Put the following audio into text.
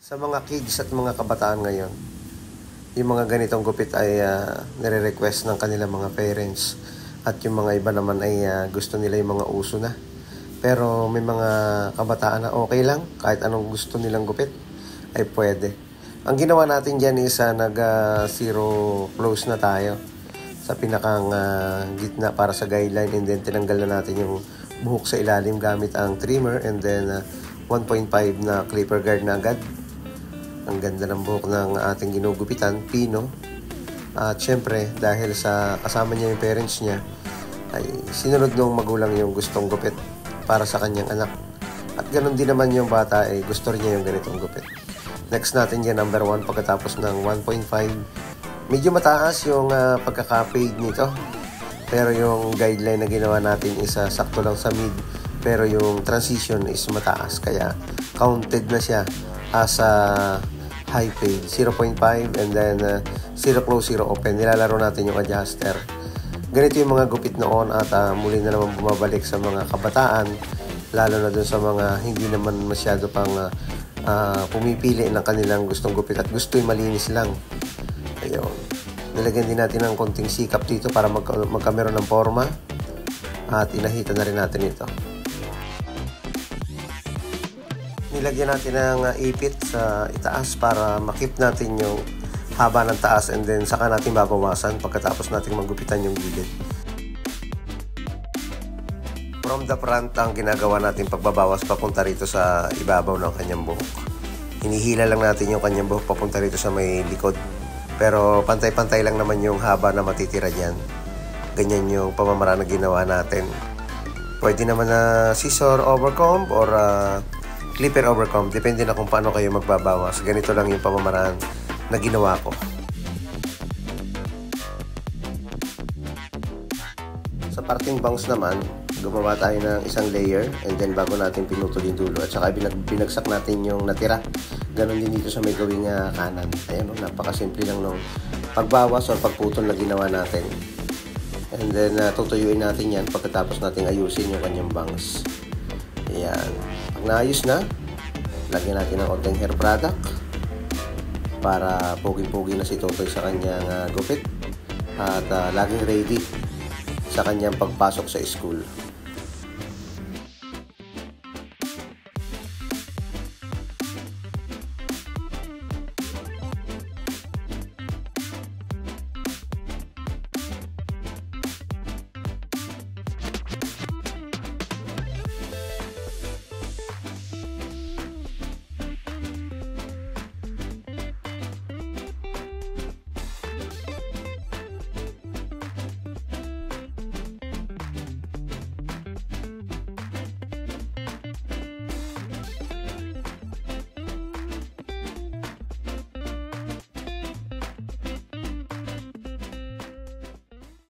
Sa mga kids at mga kabataan ngayon, yung mga ganitong gupit ay nire-request ng kanilang mga parents. At yung mga iba naman ay gusto nila yung mga uso na. Pero may mga kabataan na okay lang, kahit anong gusto nilang gupit ay pwede. Ang ginawa natin dyan is nag-zero close na tayo sa pinakang gitna para sa guideline, and then tinanggal na natin yung buhok sa ilalim gamit ang trimmer, and then 1.5 na clipper guard na agad. Ang ganda ng buhok ng ating ginugupitan, Pino. At syempre, dahil sa kasama niya yung parents niya, ay sinunod ng magulang yung gustong gupit para sa kanyang anak. At ganun din naman yung bata ay gusto rin niya yung ganitong gupit. Next natin yan, number 1, pagkatapos ng 1.5. Medyo mataas yung pagkaka-fade nito. Pero yung guideline na ginawa natin is sakto lang sa mid. Pero yung transition is mataas. Kaya counted na siya as high fade. 0.5 and then 0 close, 0 open. Nilalaro natin yung adjuster. Ganito yung mga gupit noon at muli na naman bumabalik sa mga kabataan. Lalo na dun sa mga hindi naman masyado pang pumipili ng kanilang gustong gupit at gusto yung malinis lang. Ayun. Nilagyan din natin ng konting sikap dito para magkameron ng forma. At inahitan na rin natin ito. Nilagyan natin ng ipit sa itaas para makip natin yung haba ng taas, and then saka natin babawasan pagkatapos natin magupitan yung gilid. From the front ang ginagawa natin pagbabawas papunta rito sa ibabaw ng kanyang buhok. Hinihila lang natin yung kanyang buhok papunta rito sa may likod. Pero pantay-pantay lang naman yung haba na matitira dyan. Ganyan yung pamamaraan na ginawa natin. Pwede naman na scissor overcomb or clipper overcomb. Depende na kung paano kayo magbabawas. Ganito lang yung pamamaraan na ginawa ko. Sa parting bangs naman, gumawa tayo ng isang layer, and then bago natin pinutol yung dulo at saka binagsak natin yung natira. Ganon din dito sa may gawing kanan. Ayan, napakasimple lang nung pagbawas o pagputol na ginawa natin. And then tutuyuin natin yan pagkatapos natin ayusin yung kanyang bangs. Ayan. Pag naayos na, lagyan natin ng konting hair product para pogi-pogi na si Totoy sa kanyang gupit at laging ready sa kanyang pagpasok sa school.